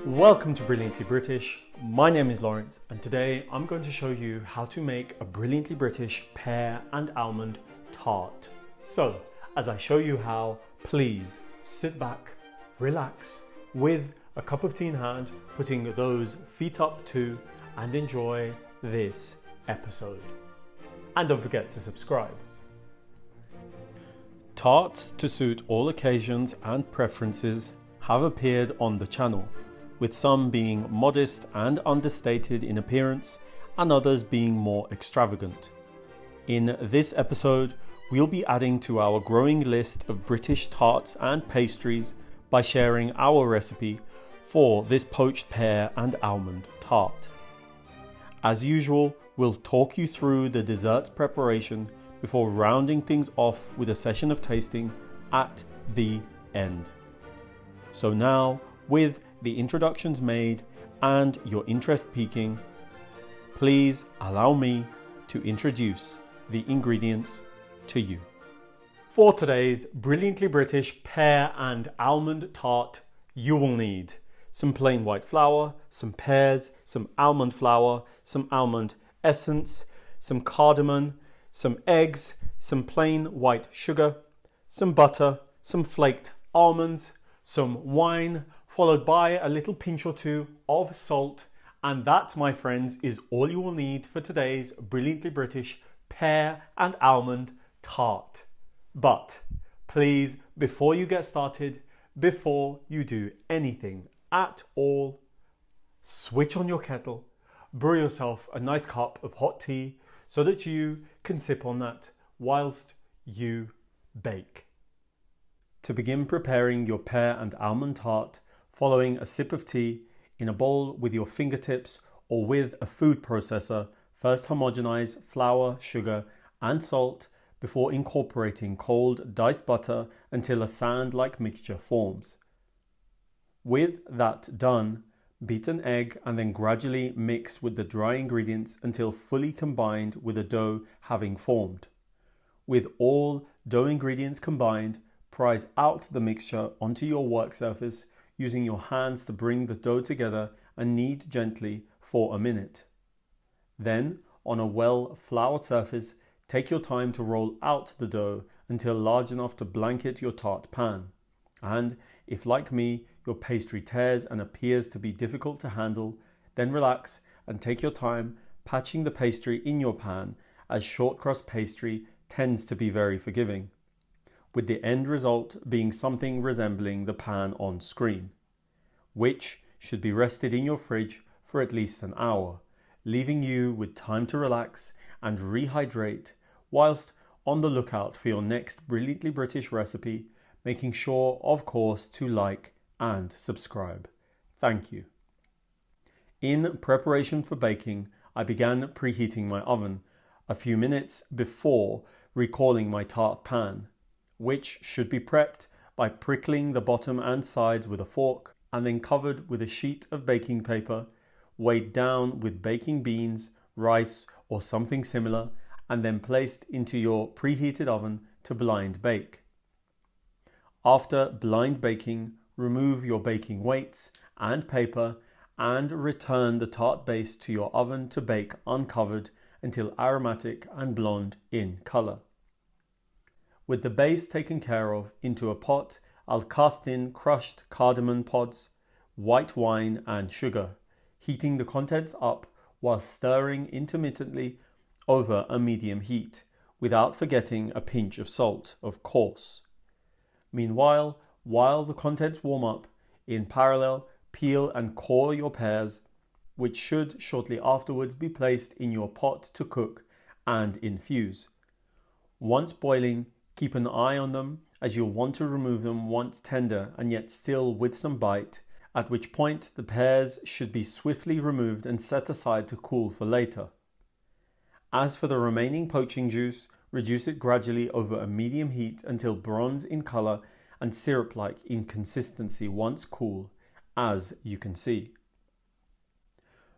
Welcome to Brilliantly British. My name is Lawrence and today I'm going to show you how to make a brilliantly British pear and almond tart. So, as I show you how, please sit back, relax, with a cup of tea in hand, putting those feet up too, and enjoy this episode. And don't forget to subscribe. Tarts to suit all occasions and preferences have appeared on the channel, with some being modest and understated in appearance and others being more extravagant. In this episode, we'll be adding to our growing list of British tarts and pastries by sharing our recipe for this poached pear and almond tart. As usual, we'll talk you through the dessert's preparation before rounding things off with a session of tasting at the end. So now, with the introductions made and your interest peaking, please allow me to introduce the ingredients to you. For today's brilliantly British pear and almond tart, you will need some plain white flour, some pears, some almond flour, some almond essence, some cardamom, some eggs, some plain white sugar, some butter, some flaked almonds, some wine, followed by a little pinch or two of salt, and that, my friends, is all you will need for today's brilliantly British pear and almond tart. But please, before you get started, before you do anything at all, switch on your kettle, brew yourself a nice cup of hot tea so that you can sip on that whilst you bake. To begin preparing your pear and almond tart, following a sip of tea in a bowl with your fingertips or with a food processor, first homogenize flour, sugar and salt before incorporating cold diced butter until a sand-like mixture forms. With that done, beat an egg and then gradually mix with the dry ingredients until fully combined with the dough having formed. With all dough ingredients combined, prise out the mixture onto your work surface using your hands to bring the dough together and knead gently for a minute. Then, on a well-floured surface, take your time to roll out the dough until large enough to blanket your tart pan. And if, like me, your pastry tears and appears to be difficult to handle, then relax and take your time patching the pastry in your pan, as short crust pastry tends to be very forgiving, with the end result being something resembling the pan on screen, which should be rested in your fridge for at least an hour, leaving you with time to relax and rehydrate whilst on the lookout for your next brilliantly British recipe, making sure, of course, to like and subscribe. Thank you. In preparation for baking, I began preheating my oven a few minutes before recalling my tart pan, which should be prepped by prickling the bottom and sides with a fork and then covered with a sheet of baking paper, weighed down with baking beans, rice or something similar, and then placed into your preheated oven to blind bake. After blind baking, remove your baking weights and paper and return the tart base to your oven to bake uncovered until aromatic and blonde in colour. With the base taken care of, into a pot, I'll cast in crushed cardamom pods, white wine and sugar, heating the contents up while stirring intermittently over a medium heat, without forgetting a pinch of salt, of course. Meanwhile, while the contents warm up, in parallel, peel and core your pears, which should shortly afterwards be placed in your pot to cook and infuse. Once boiling, keep an eye on them, as you'll want to remove them once tender and yet still with some bite, at which point the pears should be swiftly removed and set aside to cool for later. As for the remaining poaching juice, reduce it gradually over a medium heat until bronze in colour and syrup-like in consistency once cool, as you can see.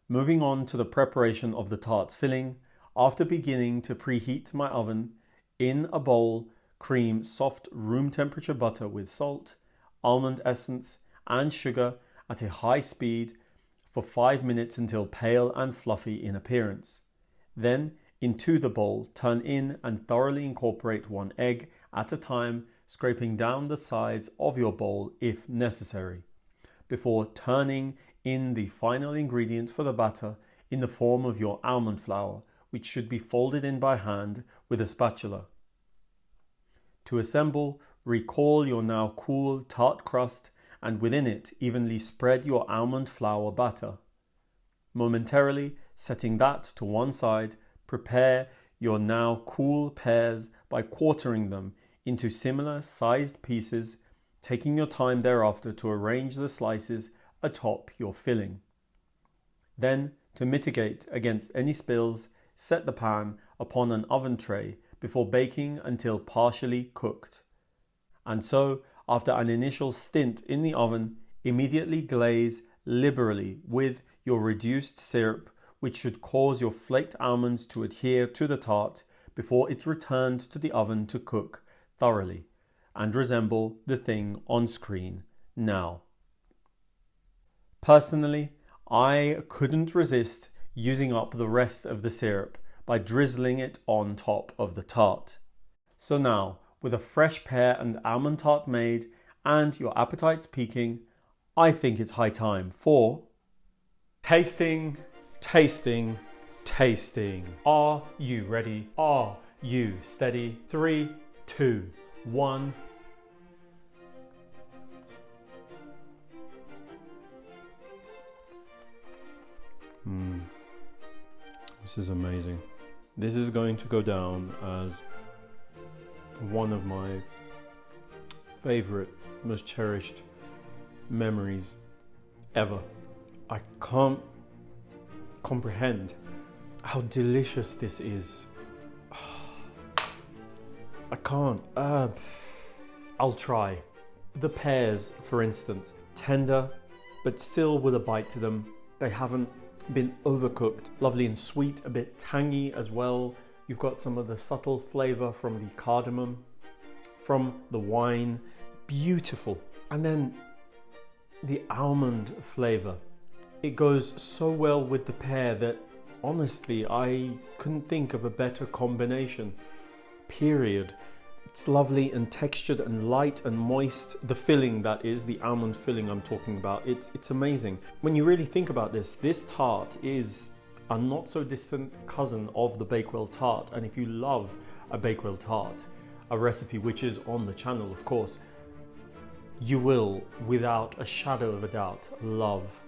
Moving on to the preparation of the tart's filling, after beginning to preheat my oven, in a bowl, cream soft room temperature butter with salt, almond essence and sugar at a high speed for 5 minutes until pale and fluffy in appearance. Then, into the bowl, turn in and thoroughly incorporate 1 egg at a time, scraping down the sides of your bowl if necessary, before turning in the final ingredient for the batter in the form of your almond flour, which should be folded in by hand with a spatula. To assemble, recall your now cool tart crust and within it evenly spread your almond flour batter. Momentarily setting that to one side, prepare your now cool pears by quartering them into similar sized pieces, taking your time thereafter to arrange the slices atop your filling. Then, to mitigate against any spills, set the pan upon an oven tray before baking until partially cooked. And so, after an initial stint in the oven, immediately glaze liberally with your reduced syrup, which should cause your flaked almonds to adhere to the tart before it's returned to the oven to cook thoroughly and resemble the thing on screen now. Personally, I couldn't resist using up the rest of the syrup by drizzling it on top of the tart. So now, with a fresh pear and almond tart made and your appetites peaking, I think it's high time for tasting, tasting, tasting. Are you ready? Are you steady? 3, 2, 1. This is amazing. This is going to go down as one of my favorite, most cherished memories ever. I can't comprehend how delicious this is. I can't. I'll try. The pears, for instance, tender, but still with a bite to them. They haven't been overcooked. Lovely and sweet, a bit tangy as well. You've got some of the subtle flavor from the cardamom, from the wine. Beautiful. And then the almond flavor. It goes so well with the pear that honestly, I couldn't think of a better combination. Period. It's lovely and textured and light and moist. The filling, that is, the almond filling I'm talking about, it's amazing. When you really think about this tart is a not so distant cousin of the Bakewell tart. And if you love a Bakewell tart, a recipe which is on the channel, of course, you will, without a shadow of a doubt, love,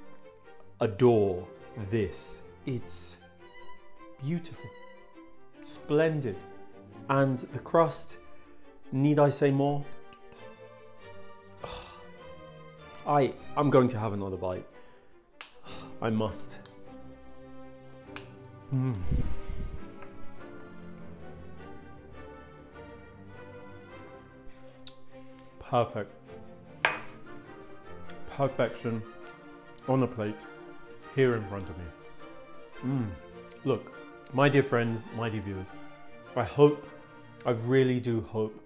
adore this. It's beautiful, splendid. And the crust, need I say more? I'm going to have another bite. I must. Perfect. Perfection on a plate here in front of me. Look, my dear friends, my dear viewers, I really do hope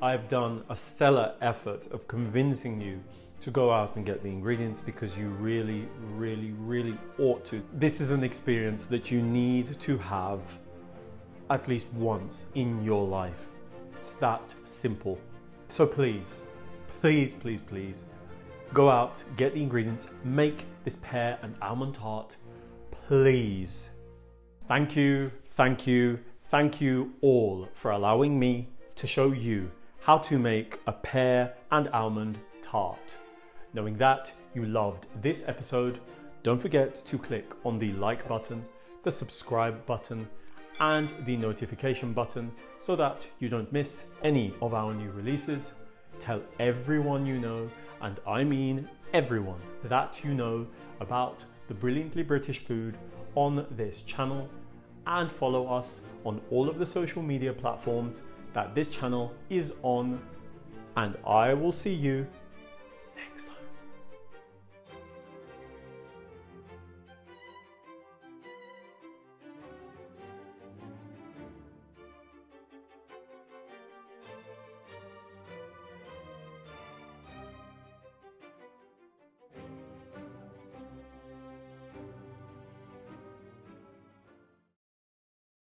I've done a stellar effort of convincing you to go out and get the ingredients, because you really, really, really ought to. This is an experience that you need to have at least once in your life. It's that simple. So please, please, please, please, go out, get the ingredients, make this pear and almond tart, please. Thank you, thank you, thank you all for allowing me to show you how to make a pear and almond tart. Knowing that you loved this episode, don't forget to click on the like button, the subscribe button, and the notification button so that you don't miss any of our new releases. Tell everyone you know, and I mean everyone, that you know about the brilliantly British food on this channel, and follow us on all of the social media platforms that this channel is on, and I will see you next time.